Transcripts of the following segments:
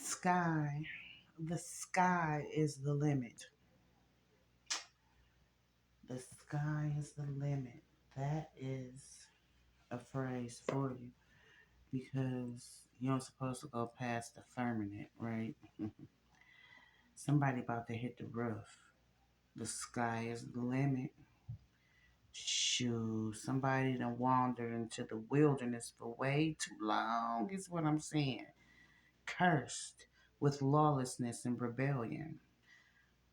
Sky. The sky is the limit. The sky is the limit. That is a phrase for you because you aren't supposed to go past the firmament, right? Somebody about to hit the roof. The sky is the limit. Shoo, somebody done wandered into the wilderness for way too long, is what I'm saying. Cursed with lawlessness and rebellion.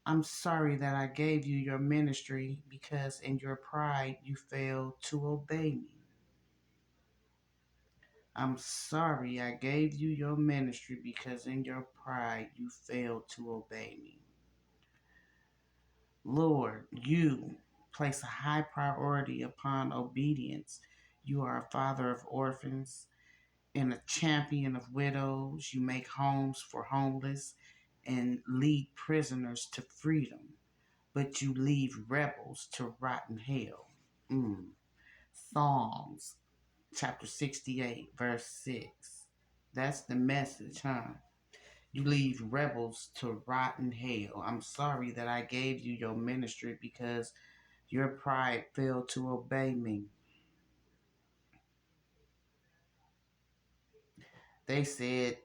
I'm sorry that I gave you your ministry because in your pride you failed to obey me. I'm sorry I gave you your ministry because in your pride you failed to obey me. Lord, you place a high priority upon obedience. You are a father of orphans and a champion of widows. You make homes for homeless and lead prisoners to freedom, but you leave rebels to rotten hell. Mm. Psalms chapter 68, verse 6. That's the message, huh? You leave rebels to rotten hell. I'm sorry that I gave you your ministry because your pride failed to obey me. They said,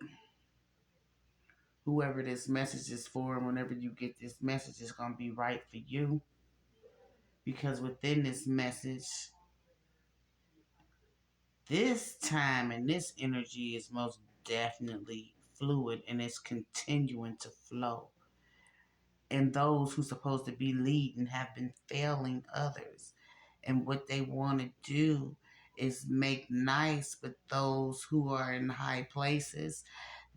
whoever this message is for, whenever you get this message, it's going to be right for you. Because within this message, this time and this energy is most definitely fluid and it's continuing to flow. And those who supposed to be leading have been failing others. And what they want to do is make nice with those who are in high places.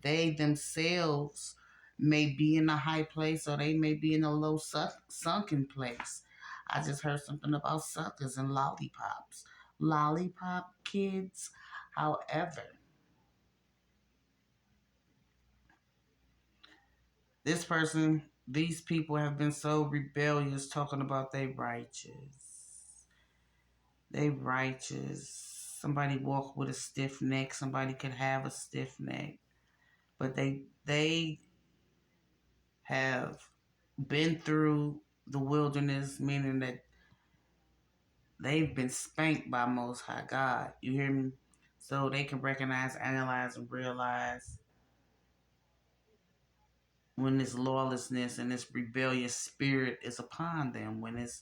They themselves may be in a high place or they may be in a low sunken place. I just heard something about suckers and lollipops. Lollipop kids. However, these people have been so rebellious talking about they righteous. They righteous. Somebody walk with a stiff neck. Somebody could have a stiff neck. But they have been through the wilderness, meaning that they've been spanked by Most High God. You hear me? So they can recognize, analyze, and realize when this lawlessness and this rebellious spirit is upon them, when it's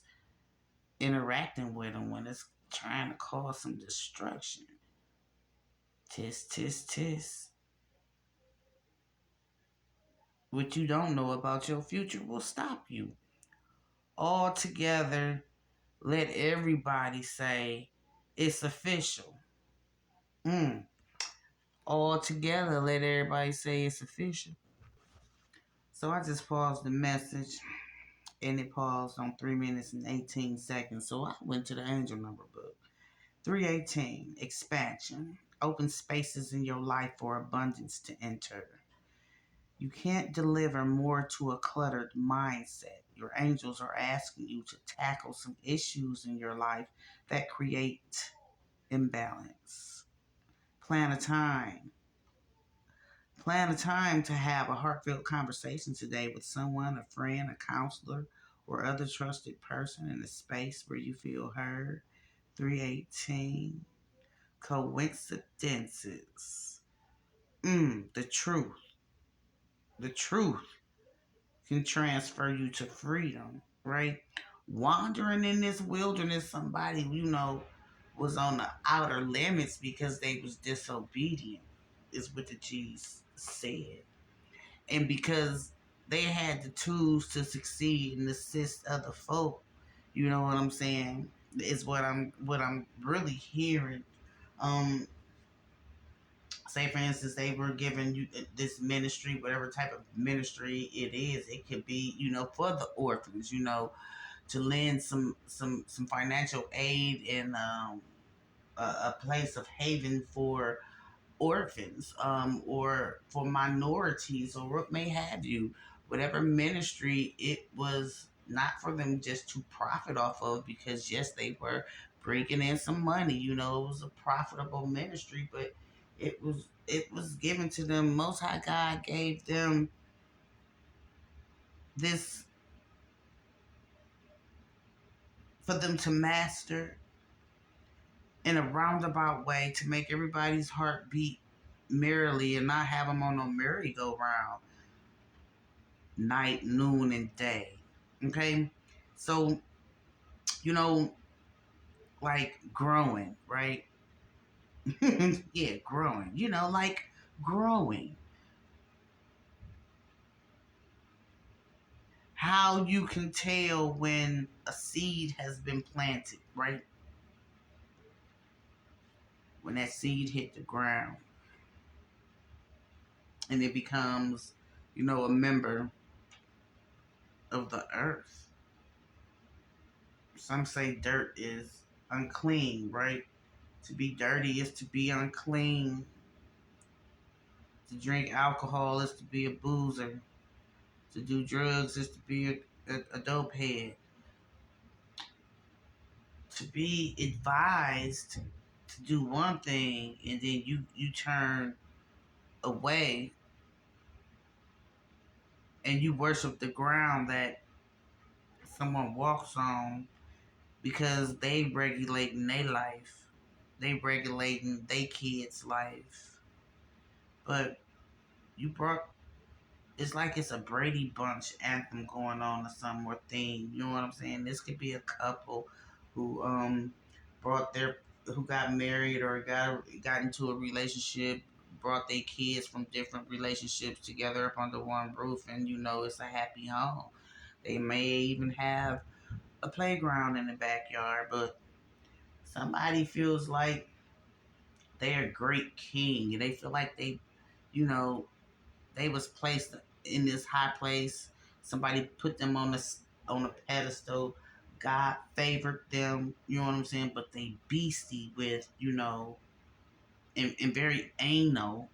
interacting with them, when it's trying to cause some destruction. Tis, tis, tis. What you don't know about your future will stop you. All together, let everybody say it's official. Mm. All together, let everybody say it's official. So I just paused the message and it paused on 3 minutes and 18 seconds. So I went to the angel number book. 318, expansion. Open spaces in your life for abundance to enter. You can't deliver more to a cluttered mindset. Your angels are asking you to tackle some issues in your life that create imbalance. Plan a time. Plan a time to have a heartfelt conversation today with someone, a friend, a counselor, or other trusted person in a space where you feel heard. 318. Coincidences. The truth. The truth can transfer you to freedom, right? Wandering in this wilderness, somebody, was on the outer limits because they was disobedient, is what the G's said. And because they had the tools to succeed and assist other folk, you know what I'm saying? Is what I'm really hearing. Um, Say for instance they were giving you this ministry, whatever type of ministry it is, it could be, for the orphans, to lend some financial aid and a place of haven for orphans, or for minorities, or what may have you. Whatever ministry it was, not for them just to profit off of, because yes, they were bringing in some money. It was a profitable ministry, but it was given to them. Most High God gave them this for them to master in a roundabout way to make everybody's heart beat merrily and not have them on no merry-go-round night, noon, and day. Okay? So, you know, like growing, right? Yeah, growing. Like growing. How you can tell when a seed has been planted, right? When that seed hit the ground and it becomes, a member of the earth. Some say dirt is unclean, right? To be dirty is to be unclean. To drink alcohol is to be a boozer. To do drugs is to be a dope head. To be advised to do one thing and then you turn away and you worship the ground that someone walks on because they regulating their life. They regulating their kids' life. But you brought it's like it's a Brady Bunch anthem going on or some more thing. You know what I'm saying? This could be a couple who brought their who got married or got into a relationship, brought their kids from different relationships together up under one roof, and it's a happy home. They may even have a playground in the backyard, but somebody feels like they're a great king and they feel like you know, they was placed in this high place. Somebody put them on a pedestal. God favored them. You know what I'm saying? But they beastie with and very anal.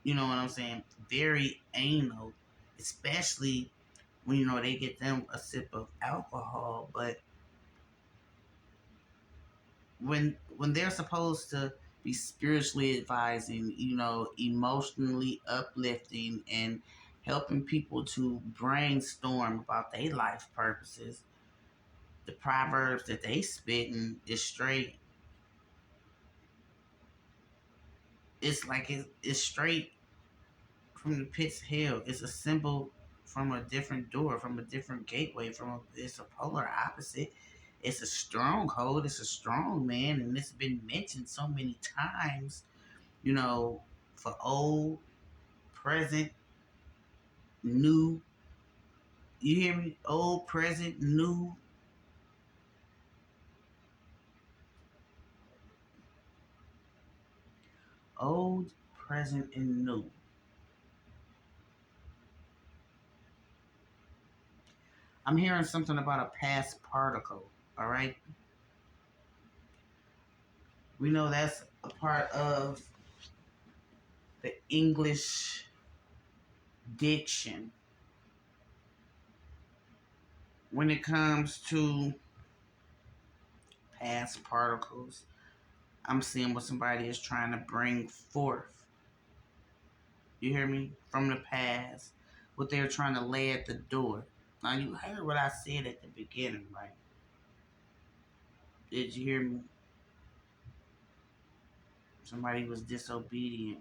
You know what I'm saying? Very anal, especially when they get them a sip of alcohol. But when they're supposed to be spiritually advising, emotionally uplifting and helping people to brainstorm about their life purposes, the proverbs that they spitting is straight. It's like it's straight from the pits of hell. It's a symbol from a different door, from a different gateway. It's a polar opposite. It's a stronghold. It's a strong man, and it's been mentioned so many times. For old, present, new. You hear me? Old, present, new. Old, present, and new. I'm hearing something about a past particle. All right. We know that's a part of the English diction when it comes to past particles. I'm seeing what somebody is trying to bring forth. You hear me? From the past. What they're trying to lay at the door. Now, you heard what I said at the beginning, right? Did you hear me? Somebody was disobedient.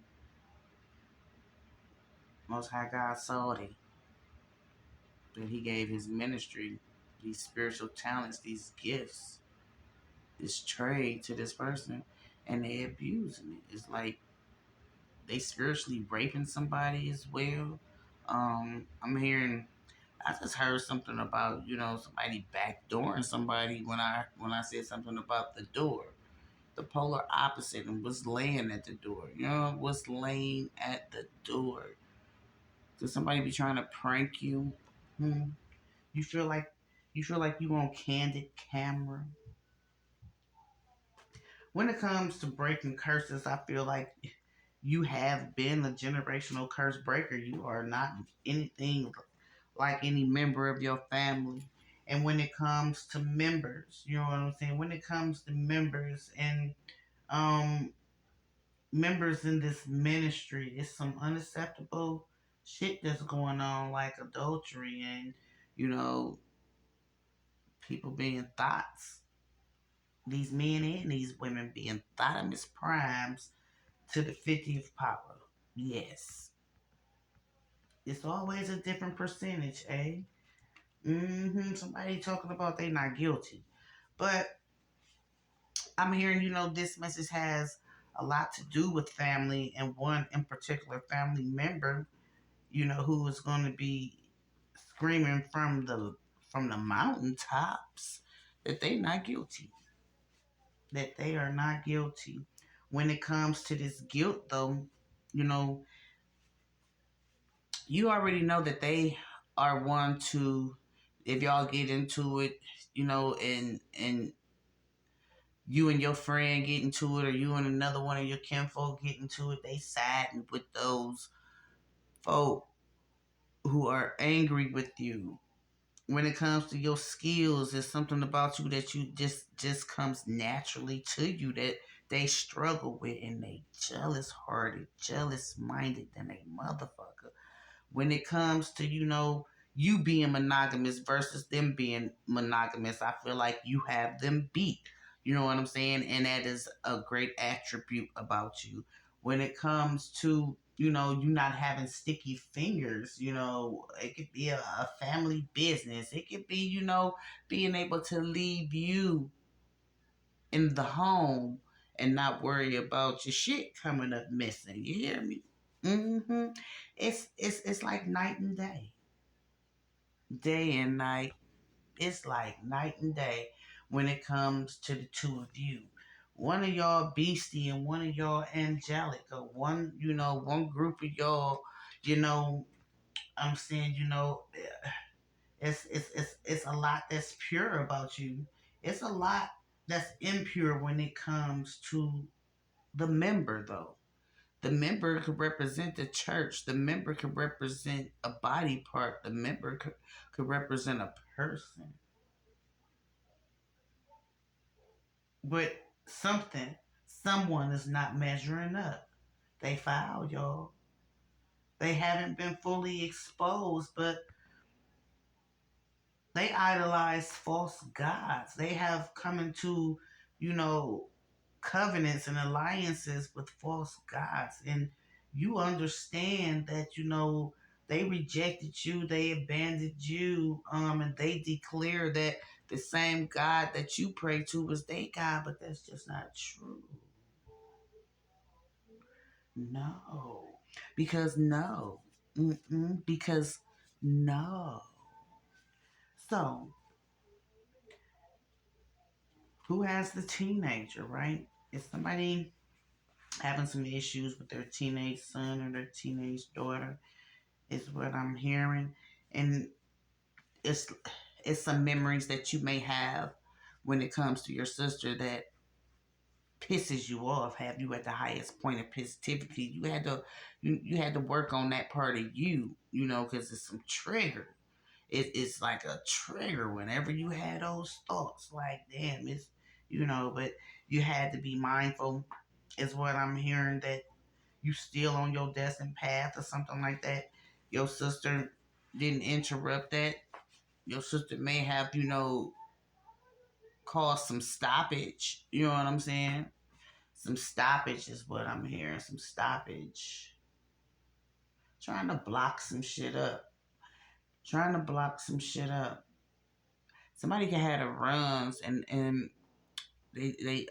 Most High God saw it. That He gave His ministry these spiritual talents, these gifts, this trade to this person, and they abusing it. It's like they spiritually raping somebody as well. I'm hearing. I just heard something about somebody backdooring somebody when I said something about the door, the polar opposite, and what's laying at the door. What's laying at the door. Could somebody be trying to prank you? Hmm? You feel like you on candid camera. When it comes to breaking curses, I feel like you have been a generational curse breaker. You are not anything like any member of your family. And when it comes to members, you know what I'm saying? When it comes to members and um members in this ministry, it's some unacceptable shit that's going on, like adultery and, you know, people being thoughts, these men and these women being thoughtless primes to the 50th power. Yes. It's always a different percentage, eh? Somebody talking about they not guilty. But I'm hearing, this message has a lot to do with family and one in particular family member, who is going to be screaming from the mountaintops that they not guilty. That they are not guilty. When it comes to this guilt though, you know, you already know that they are one to, if y'all get into it, and you and your friend get into it, or you and another one of your kinfolk get into it, they siding with those folk who are angry with you. When it comes to your skills, there's something about you that you just comes naturally to you that they struggle with, and they jealous hearted, jealous minded than a motherfucker. When it comes to, you being monogamous versus them being monogamous, I feel like you have them beat. You know what I'm saying? And that is a great attribute about you. When it comes to, you not having sticky fingers, it could be a family business. It could be, being able to leave you in the home and not worry about your shit coming up missing. You hear me? Mm-hmm. It's like night and day, day and night. It's like night and day when it comes to the two of you. One of y'all beastie and one of y'all angelic, or one group of y'all, you know, I'm saying, it's a lot that's pure about you. It's a lot that's impure when it comes to the member though. The member could represent the church. The member could represent a body part. The member could represent a person. But someone is not measuring up. They fouled, y'all. They haven't been fully exposed, but they idolize false gods. They have come into, you know, covenants and alliances with false gods. And you understand that, they rejected you, they abandoned you, and they declare that the same God that you pray to was their God, but that's just not true. No. Because no. Because no. So, who has the teenager, right? Is somebody having some issues with their teenage son or their teenage daughter? Is what I'm hearing. And it's it's some memories that you may have when it comes to your sister that pisses you off, have you at the highest point of positivity. You had to work on that part of you, because it's some trigger. It's like a trigger whenever you had those thoughts. Like, damn, but you had to be mindful, is what I'm hearing, that you still on your destined path or something like that. Your sister didn't interrupt that. Your sister may have, caused some stoppage. You know what I'm saying? Some stoppage is what I'm hearing. Some stoppage. Trying to block some shit up. Trying to block some shit up. Somebody can have the runs and they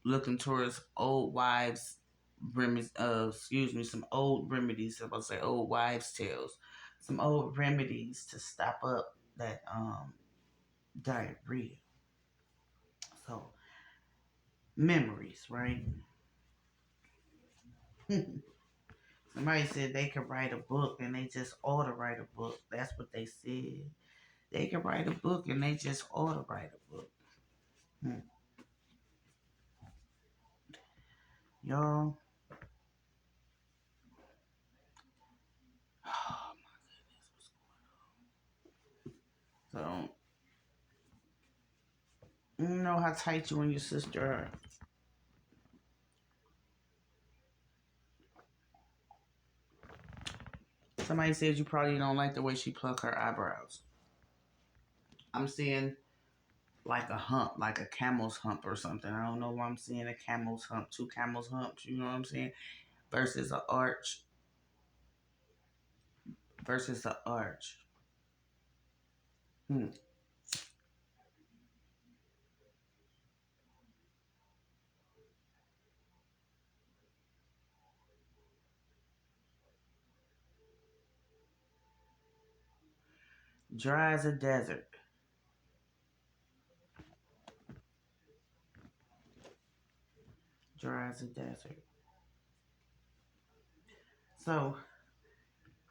looking towards old wives remedies, some old remedies. I'm about to say old wives' tales. Some old remedies to stop up that diarrhea. So memories, right? Somebody said they could write a book and they just ought to write a book. That's what they said. They could write a book and they just ought to write a book. Hmm. Y'all. Oh my goodness. So, you know how tight you and your sister are. Somebody said you probably don't like the way she pluck her eyebrows. I'm seeing like a hump, like a camel's hump or something. I don't know why I'm seeing a camel's hump, two camel's humps, you know what I'm saying? Versus an arch. Versus an arch. Hmm. Dry as a desert. Dry as a desert. So,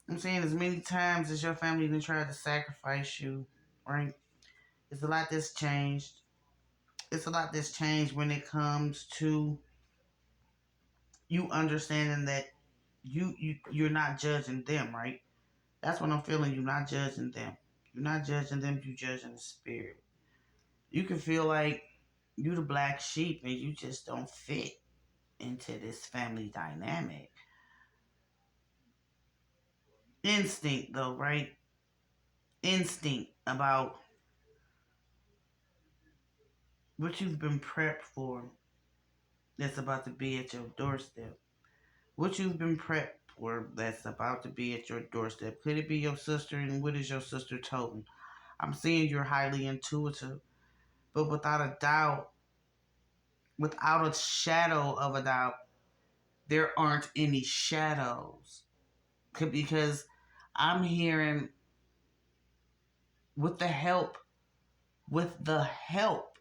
I'm saying as many times as your family even tried to sacrifice you, right? It's a lot that's changed. It's a lot that's changed when it comes to you understanding that you're not judging them, right? That's what I'm feeling. You're not judging them. You're not judging them. You're judging the spirit. You can feel like you the black sheep and you just don't fit into this family dynamic. Instinct, though, right? Instinct about what you've been prepped for that's about to be at your doorstep. What you've been prepped for that's about to be at your doorstep. Could it be your sister? And what is your sister told? I'm seeing you're highly intuitive, but without a shadow of a doubt, there aren't any shadows. Because I'm hearing with the help, with the help,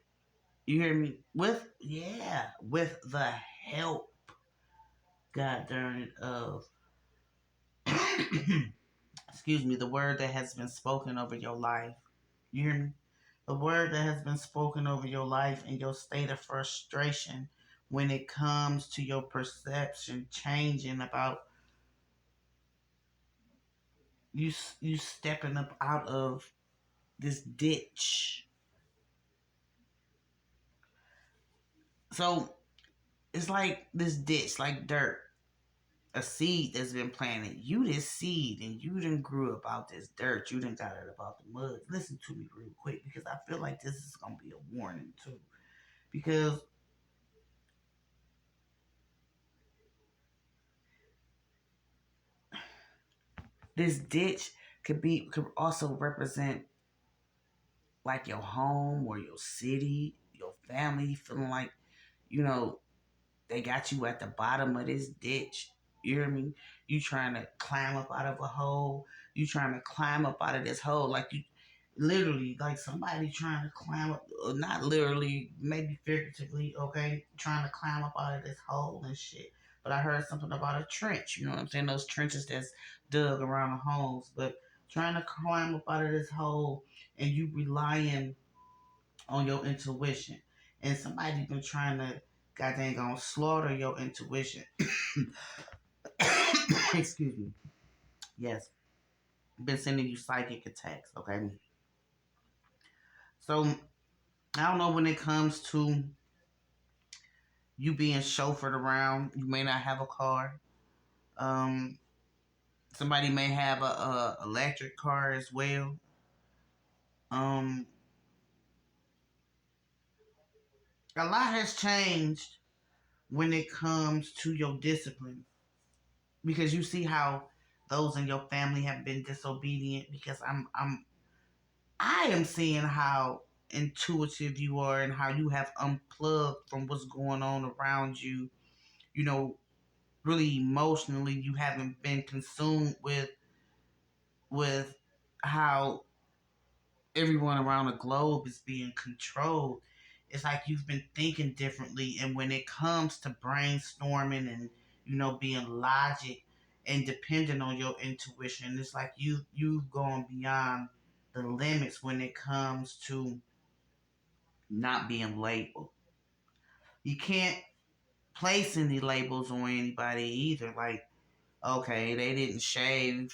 you hear me? With the help, God darn it, of, excuse me, the word that has been spoken over your life. You hear me? The word that has been spoken over your life and your state of frustration when it comes to your perception changing about you you stepping up out of this ditch. So it's like this ditch, like dirt, a seed that's been planted. You this seed and you done grew up out this dirt. You done got it about the mud. Listen to me real quick because I feel like this is gonna be a warning too. Because this ditch could also represent like your home or your city, your family, feeling like, you know, they got you at the bottom of this ditch. You hear me? You trying to climb up out of a hole. You trying to climb up out of this hole. Like you literally, like somebody trying to climb up, not literally, maybe figuratively, okay? Trying to climb up out of this hole and shit. But I heard something about a trench. You know what I'm saying? Those trenches that's dug around the homes. But trying to climb up out of this hole and you relying on your intuition. And somebody been trying to goddamn gonna slaughter your intuition. Excuse me. Yes. Been sending you psychic attacks, okay? So I don't know when it comes to you being chauffeured around, you may not have a car. Um Somebody may have a electric car as well. Um a lot has changed when it comes to your discipline because you see how those in your family have been disobedient because I am seeing how intuitive you are and how you have unplugged from what's going on around you. You know, really emotionally, you haven't been consumed with how everyone around the globe is being controlled. It's like you've been thinking differently, and when it comes to brainstorming and being logic and depending on your intuition, it's like you've gone beyond the limits when it comes to not being labeled. You can't place any labels on anybody either. Like, okay, they didn't shave.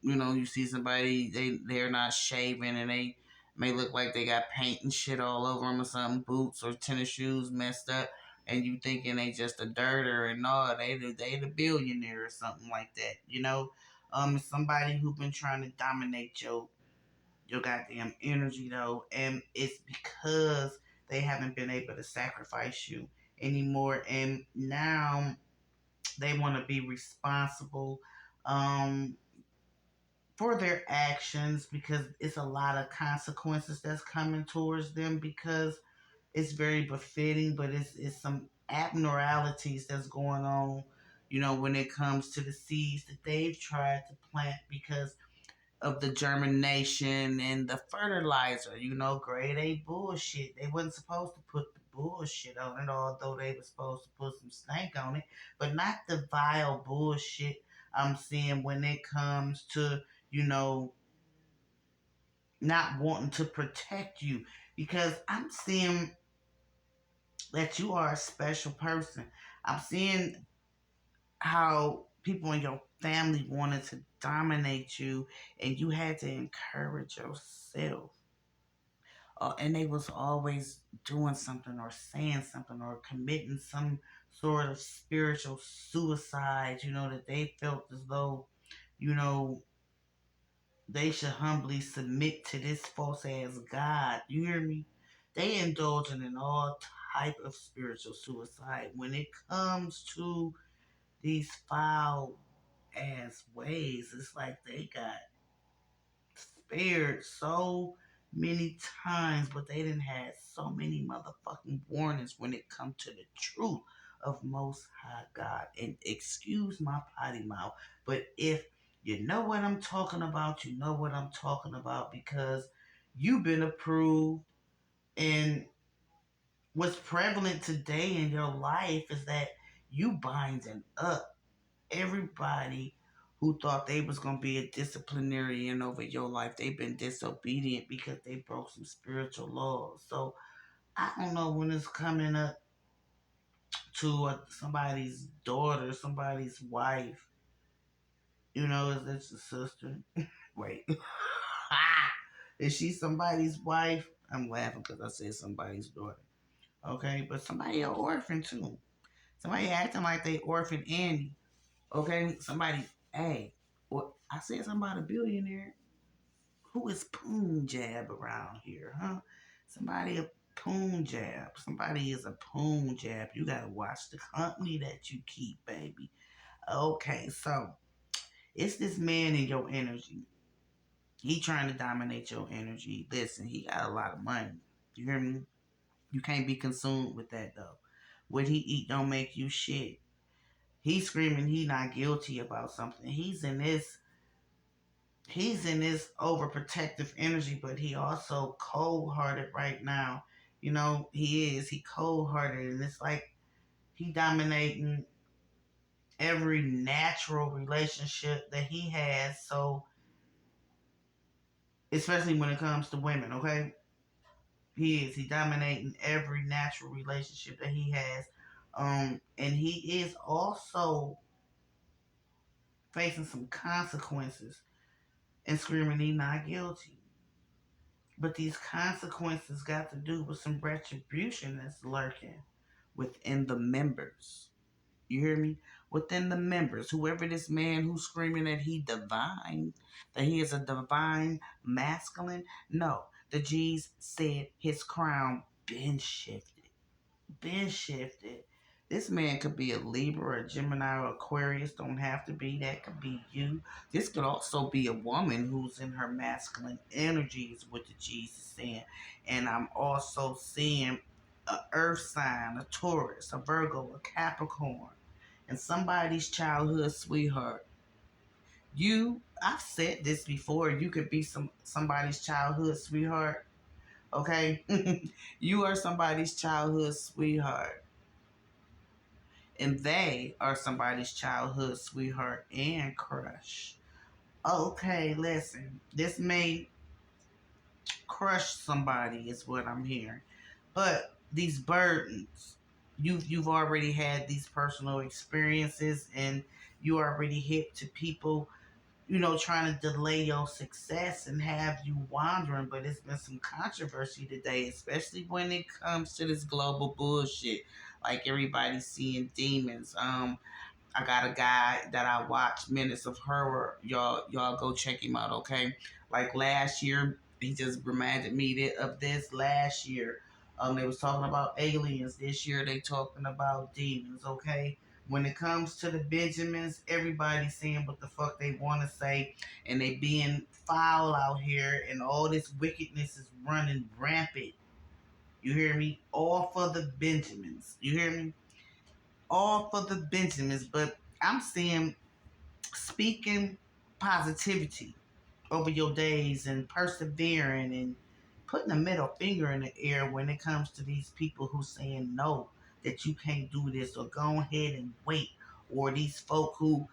You see somebody they're not shaving and they may look like they got paint and shit all over them or something, boots or tennis shoes messed up, and you thinking they just a dirter and no, they the billionaire or something like that. It's somebody who been trying to dominate your goddamn energy though, and it's because they haven't been able to sacrifice you anymore, and now they want to be responsible um for their actions because it's a lot of consequences that's coming towards them because it's very befitting, but it's some abnormalities that's going on, when it comes to the seeds that they've tried to plant because of the germination and the fertilizer, grade A bullshit. They wasn't supposed to put the bullshit on it, although they were supposed to put some stank on it, but not the vile bullshit I'm seeing when it comes to, you know, not wanting to protect you because I'm seeing that you are a special person. I'm seeing how people in your family wanted to dominate you and you had to encourage yourself. And they was always doing something or saying something or committing some sort of spiritual suicide, that they felt as though, you know, they should humbly submit to this false ass God. You hear me? They indulging in all type of spiritual suicide when it comes to these foul ass ways. It's like they got spared so many times, but they didn't have so many motherfucking warnings when it come to the truth of Most High God. And excuse my potty mouth, but if you know what I'm talking about, you know what I'm talking about because you've been approved. And what's prevalent today in your life is that you binding up everybody who thought they was gonna be a disciplinarian over your life. They've been disobedient because they broke some spiritual laws. So I don't know when it's coming up to somebody's daughter, somebody's wife. Is this a sister? Wait, is she somebody's wife? I'm laughing because I said somebody's daughter. Okay, but somebody an orphan too. Somebody acting like they orphaned Andy. Okay, somebody, hey, well, I said something about a billionaire. Who is Punjab around here, huh? Somebody a Punjab. Somebody is a Punjab. You gotta watch the company that you keep, baby. Okay, so it's this man in your energy. He trying to dominate your energy. Listen, he got a lot of money. You hear me? You can't be consumed with that though. What he eat don't make you shit. He's screaming he not guilty about something. He's in this overprotective energy, but he also cold hearted right now. He cold hearted, and it's like he dominating every natural relationship that he has. So, especially when it comes to women, okay, he dominating every natural relationship that he has, and he is also facing some consequences and screaming he not guilty. But these consequences got to do with some retribution that's lurking within the members. You hear me? Within the members, whoever this man who's screaming that he is a divine masculine. No, the G's said his crown been shifted. Been shifted. This man could be a Libra, a Gemini, or Aquarius. Don't have to be. That could be you. This could also be a woman who's in her masculine energies, what the Jesus saying. And I'm also seeing a Earth sign, a Taurus, a Virgo, a Capricorn, and somebody's childhood sweetheart. I've said this before. You could be somebody's childhood sweetheart. Okay, you are somebody's childhood sweetheart and they are somebody's childhood sweetheart and crush. Okay, listen, this may crush somebody, is what I'm hearing, but these burdens, you've already had these personal experiences, and you already hit to people, trying to delay your success and have you wandering. But it's been some controversy today, especially when it comes to this global bullshit. Like everybody's seeing demons. I got a guy that I watch Minutes of Horror. Y'all go check him out, okay? Like last year, he just reminded me of this last year. They was talking about aliens. This year they talking about demons, okay? When it comes to the Benjamins, everybody's saying what the fuck they want to say, and they being foul out here, and all this wickedness is running rampant. You hear me? All for the Benjamins. You hear me? All for the Benjamins. But I'm seeing speaking positivity over your days and persevering and putting a middle finger in the air when it comes to these people who saying no, that you can't do this or go ahead and wait, or these folk who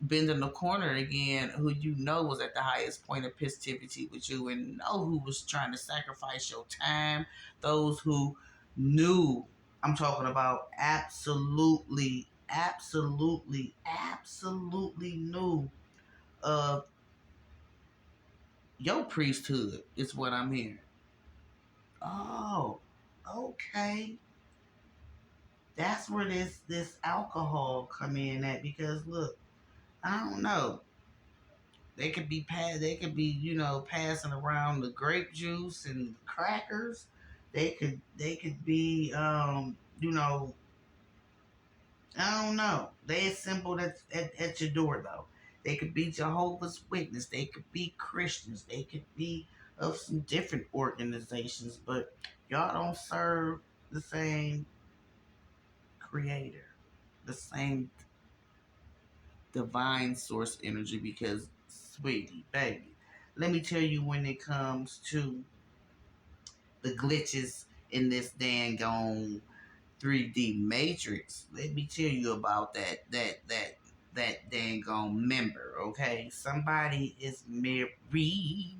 bend in the corner again, who was at the highest point of positivity with you and know who was trying to sacrifice your time, those who knew. I'm talking about absolutely knew of your priesthood is what I'm hearing. Oh, okay. That's where this alcohol come in at, because look, I don't know. They could be passing around the grape juice and crackers. They could be I don't know. They assembled at your door though. They could be Jehovah's Witness. They could be Christians. They could be of some different organizations, but y'all don't serve the same creator, the same divine source energy, because sweetie, baby, let me tell you, when it comes to the glitches in this dang on 3D Matrix, let me tell you about that dang on member, okay? Somebody is married.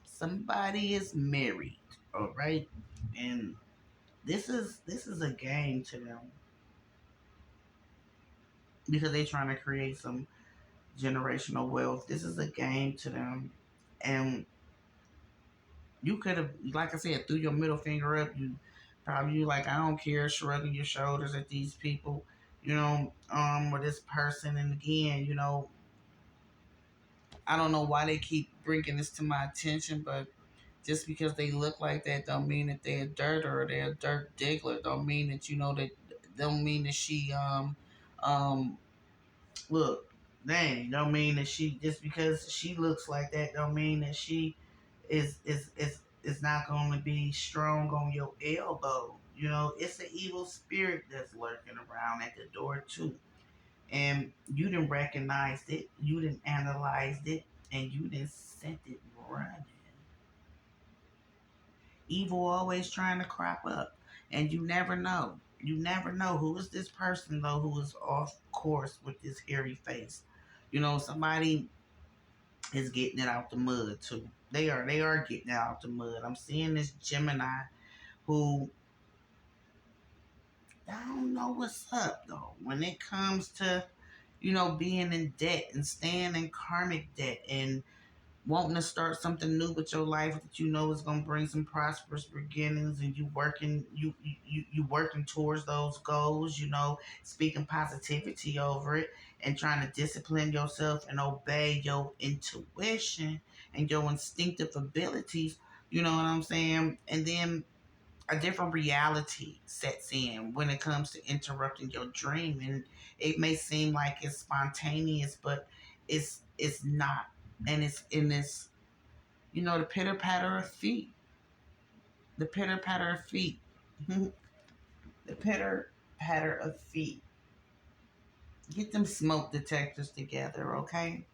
Somebody is married, all right? And this is a game to them, because they're trying to create some generational wealth. This is a game to them. And you could have, like I said, threw your middle finger up. You probably like, I don't care, shrugging your shoulders at these people, or this person. And again, I don't know why they keep bringing this to my attention, but just because they look like that don't mean that they're dirt, or they're a dirt diggler. Don't mean that don't mean that she um look, dang, don't mean that she, just because she looks like that don't mean that she is not going to be strong on your elbow. It's an evil spirit that's lurking around at the door too, and you didn't recognize it, you didn't analyze it, and you didn't sent it running. Evil always trying to crop up, and you never know. You never know who is this person though who is off course with this hairy face. Somebody is getting it out the mud too. They are getting it out the mud. I'm seeing this Gemini who, I don't know what's up though when it comes to being in debt and staying in karmic debt and wanting to start something new with your life that is going to bring some prosperous beginnings, and you working towards those goals, speaking positivity over it, and trying to discipline yourself and obey your intuition and your instinctive abilities. You know what I'm saying? And then a different reality sets in when it comes to interrupting your dream, and it may seem like it's spontaneous, but it's not. And it's in this, the pitter patter of feet, the pitter patter of feet, the pitter patter of feet. Get them smoke detectors together, okay?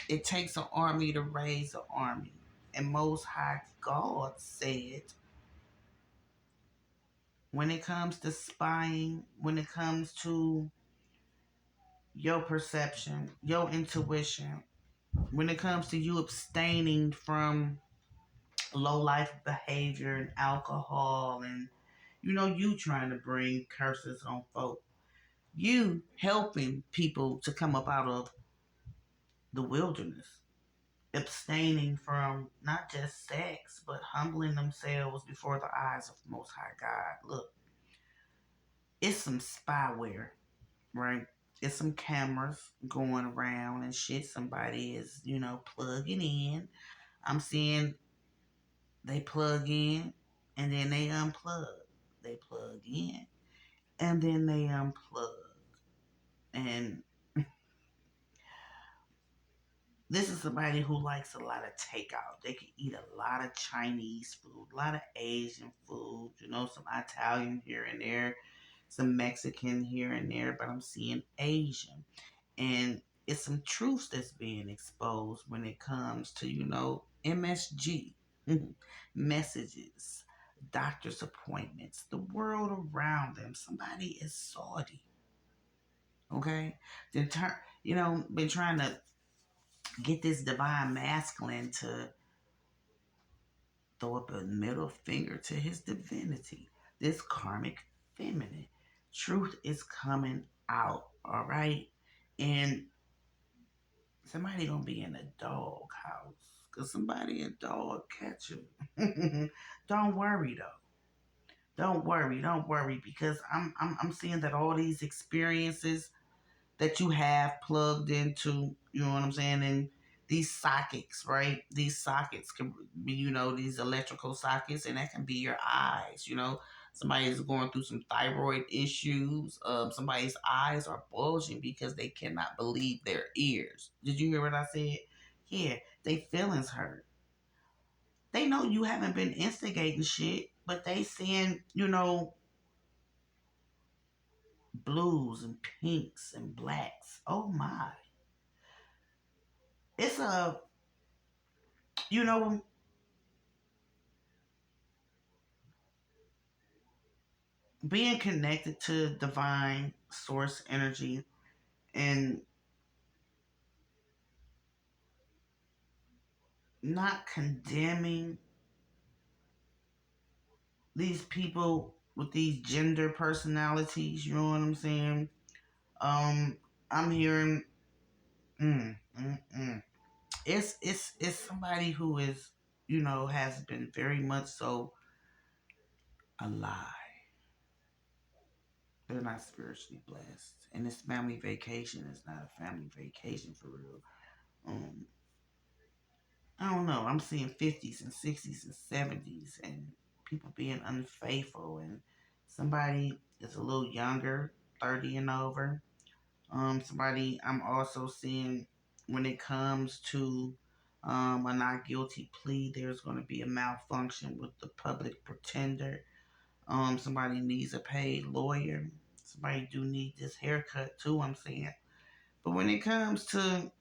It takes an army to raise an army, and Most High God said, when it comes to spying, when it comes to your perception, your intuition, when it comes to you abstaining from low life behavior and alcohol, and you trying to bring curses on folk, you helping people to come up out of the wilderness, abstaining from not just sex, but humbling themselves before the eyes of Most High God. Look, It's some spyware, right? It's some cameras going around and shit. Somebody is, plugging in. I'm seeing they plug in and then they unplug. They plug in and then they unplug. And this is somebody who likes a lot of takeout. They can eat a lot of Chinese food, a lot of Asian food, some Italian here and there, some Mexican here and there, but I'm seeing Asian. And it's some truths that's being exposed when it comes to, MSG, messages, doctor's appointments, the world around them. Somebody is Saudi, okay? Then been trying to get this divine masculine to throw up a middle finger to his divinity, this karmic feminine. Truth is coming out, all right? And somebody gonna be in a dog house because somebody a dog catcher. Don't worry though. Don't worry because I'm seeing that all these experiences that you have plugged into, you know what I'm saying, and these sockets, right? These sockets can be, these electrical sockets, and that can be your eyes, Somebody's going through some thyroid issues. Somebody's eyes are bulging because they cannot believe their ears. Did you hear what I said? Yeah, they feelings hurt. They know you haven't been instigating shit, but they seeing, blues and pinks and blacks. Oh my. It's you know, being connected to divine source energy and not condemning these people with these gender personalities, you know what I'm saying? Um, I'm hearing, mm, mm, mm. It's somebody who is, has been very much so alive. They're not spiritually blessed, and this family vacation is not a family vacation for real. Um, I don't know. I'm seeing 50s and 60s and 70s and people being unfaithful, and somebody is a little younger, 30 and over. Somebody I'm also seeing when it comes to a not guilty plea, there's going to be a malfunction with the public pretender. Somebody needs a paid lawyer. Somebody do need this haircut too, I'm saying. But when it comes to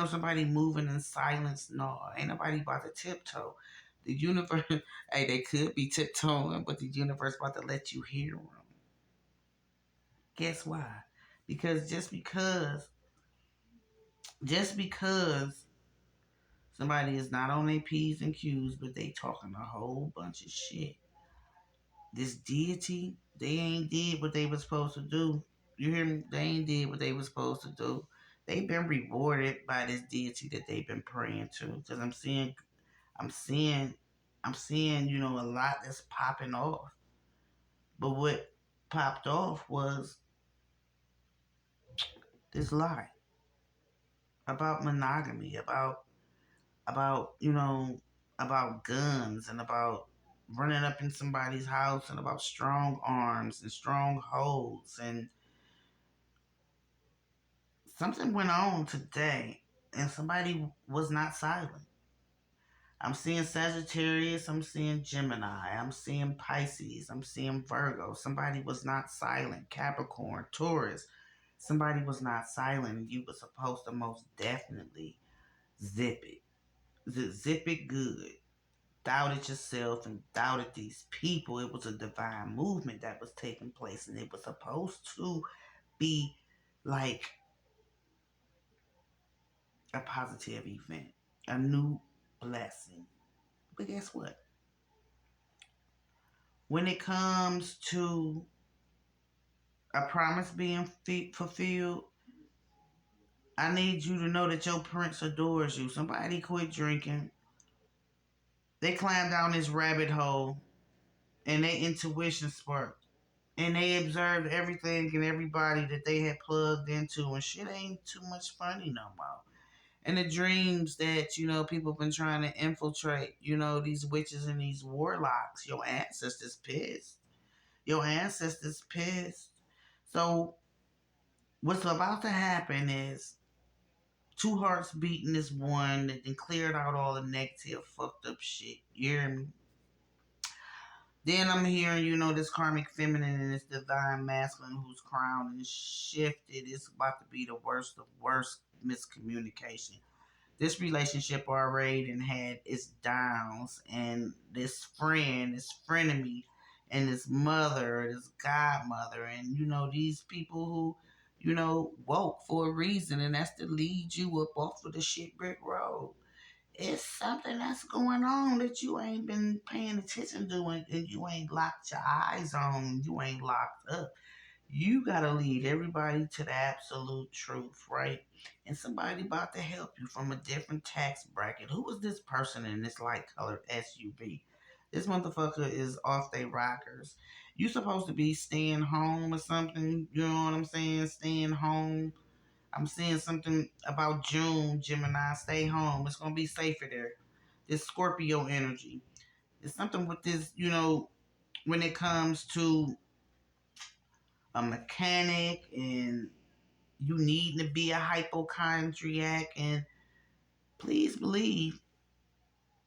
somebody moving in silence. No, ain't nobody about to tiptoe. The universe, hey, they could be tiptoeing, but the universe about to let you hear them. Guess why? Because just because somebody is not on their P's and Q's, but they talking a whole bunch of shit. This deity, they ain't did what they was supposed to do. You hear me? They ain't did what they was supposed to do. They've been rewarded by this deity that they've been praying to. Because I'm seeing, a lot that's popping off. But what popped off was this lie about monogamy, about guns and about running up in somebody's house and about strong arms and strong holds. And something went on today and somebody was not silent. I'm seeing Sagittarius, I'm seeing Gemini, I'm seeing Pisces, I'm seeing Virgo. Somebody was not silent. Capricorn, Taurus. Somebody was not silent. You were supposed to most definitely zip it. Zip it good. Doubted yourself and doubted these people. It was a divine movement that was taking place and it was supposed to be like a positive event, a new blessing. But guess what? When it comes to a promise being fulfilled, I need you to know that your prince adores you. Somebody quit drinking. They climb down this rabbit hole and their intuition sparked. And they observed everything and everybody that they had plugged into, and shit ain't too much funny no more. And the dreams that, people been trying to infiltrate, these witches and these warlocks, your ancestors pissed. Your ancestors pissed. So what's about to happen is two hearts beating is one that then cleared out all the negative, fucked up shit. You hear me? Then I'm hearing, this karmic feminine and this divine masculine whose crown is shifted. It's about to be the worst of worst miscommunication. This relationship already and had its downs, and this friend, this frenemy, and this mother, this godmother, and these people who, woke for a reason, and that's to lead you up off of the shit brick road. It's something that's going on that you ain't been paying attention to, and you ain't locked your eyes on, you ain't locked up. You gotta lead everybody to the absolute truth, right? And somebody about to help you from a different tax bracket. Who is this person in this light colored SUV? This motherfucker is off they rockers. You supposed to be staying home or something, you know what I'm saying? Staying home. I'm seeing something about June, Gemini. Stay home. It's gonna be safer there. This Scorpio energy. It's something with this, when it comes to a mechanic and you need to be a hypochondriac, and please believe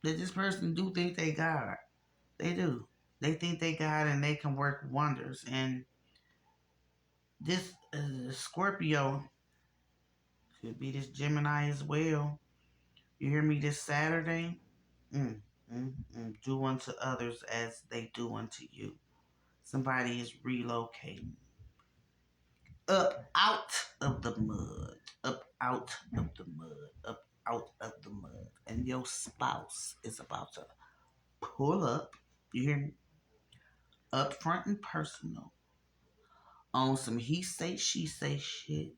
that this person do think they God. They do. They think they God and they can work wonders. And this Scorpio could be this Gemini as well. You hear me this Saturday? Mm, Do unto others as they do unto you. Somebody is relocating up out of the mud, up out of the mud, up out of the mud, and your spouse is about to pull up. You hear me? Up front and personal on some he say she say shit.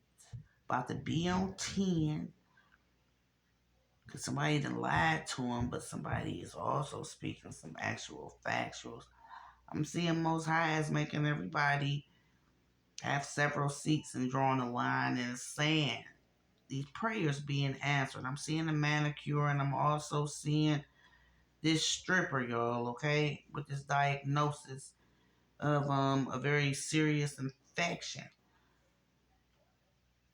About to be on 10 because somebody done lied to him, but somebody is also speaking some actual factuals. I'm seeing Most High is making everybody have several seats and drawing a line in the sand. These prayers being answered. I'm seeing a manicure, and I'm also seeing this stripper, y'all, okay, with this diagnosis of a very serious infection.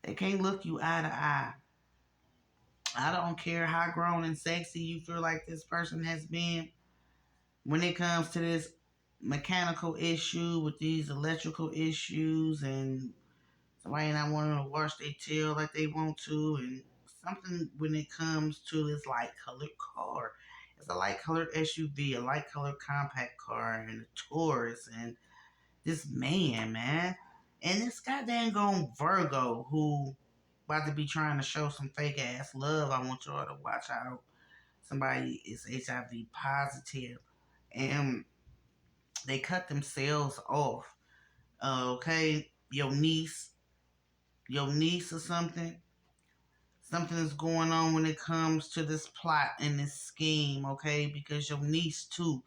They can't look you eye to eye. I don't care how grown and sexy you feel like this person has been. When it comes to this mechanical issue with these electrical issues and somebody not wanting to wash their tail like they want to, and something when it comes to this light colored car. It's a light colored SUV, a light colored compact car, and a Taurus, and this man. And this goddamn gone Virgo who about to be trying to show some fake ass love. I want y'all to watch out. Somebody is HIV positive, and they cut themselves off. Okay, your niece or something. Something is going on when it comes to this plot and this scheme, okay? Because your niece too.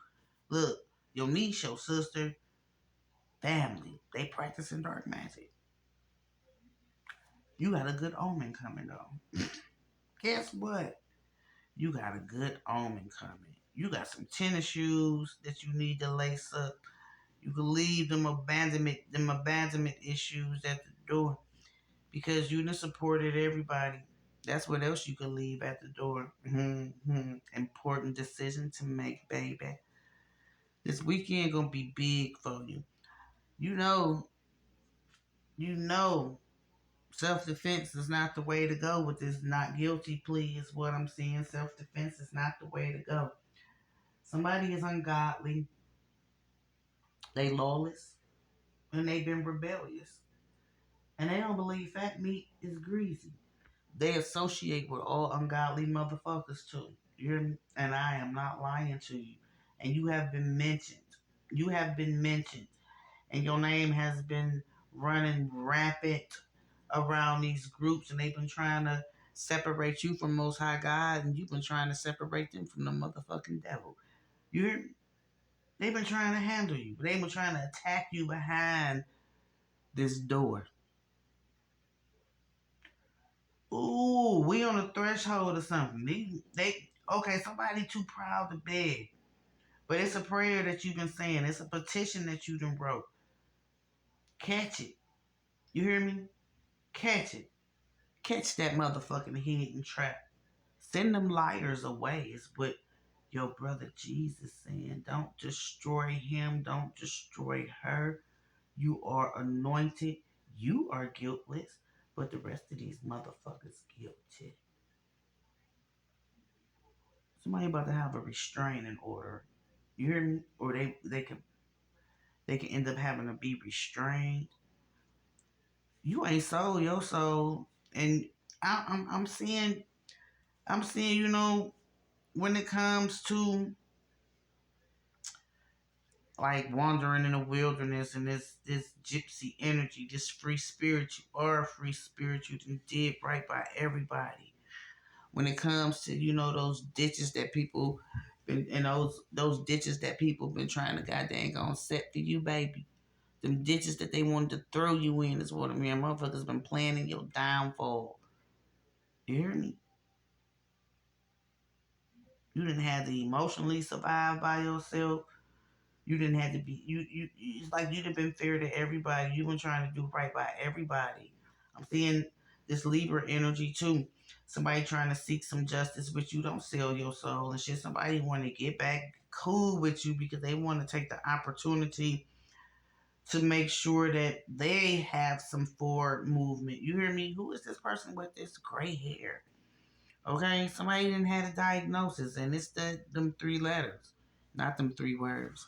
Look, your niece, your sister, family, they practicing dark magic. You got a good omen coming though. Guess what? You got a good omen coming. You got some tennis shoes that you need to lace up. You can leave them abandonment issues at the door because you done supported everybody. That's what else you can leave at the door. Important decision to make, baby. This weekend gonna be big for you. You know, you know, self-defense is not the way to go with this not guilty plea is what I'm seeing. Self-defense is not the way to go. Somebody is ungodly, they lawless, and they've been rebellious. And they don't believe fat meat is greasy. They associate with all ungodly motherfuckers too. You hear me? And I am not lying to you. And you have been mentioned. You have been mentioned. And your name has been running rampant around these groups, and they've been trying to separate you from Most High God, and you've been trying to separate them from the motherfucking devil. You hear me? They've been trying to handle you. They've been trying to attack you behind this door. Ooh, we on the threshold of something. They okay, somebody too proud to beg. But it's a prayer that you've been saying. It's a petition that you done wrote. Catch it. You hear me? Catch it. Catch that motherfucking hidden trap. Send them liars away is what your brother Jesus saying. Don't destroy him. Don't destroy her. You are anointed. You are guiltless. But the rest of these motherfuckers guilty. Somebody about to have a restraining order. You hear me? Or they can end up having to be restrained. You ain't sold your soul, and I'm seeing you know when it comes to like wandering in the wilderness and this gypsy energy, this free spirit, you are a free spirit. You did right by everybody. When it comes to those ditches that people been and those ditches that people been trying to goddamn gonna set for you, baby. Them ditches that they wanted to throw you in is what I mean. Motherfuckers been planning your downfall. You hear me? You didn't have to emotionally survive by yourself. You didn't have to be it's like you'd have been fair to everybody. You've been trying to do right by everybody. I'm seeing this Libra energy too. Somebody trying to seek some justice, but you don't sell your soul and shit. Somebody want to get back cool with you because they want to take the opportunity to make sure that they have some forward movement. You hear me? Who is this person with this gray hair? Okay, somebody didn't have a diagnosis, and it's them three letters, not them three words.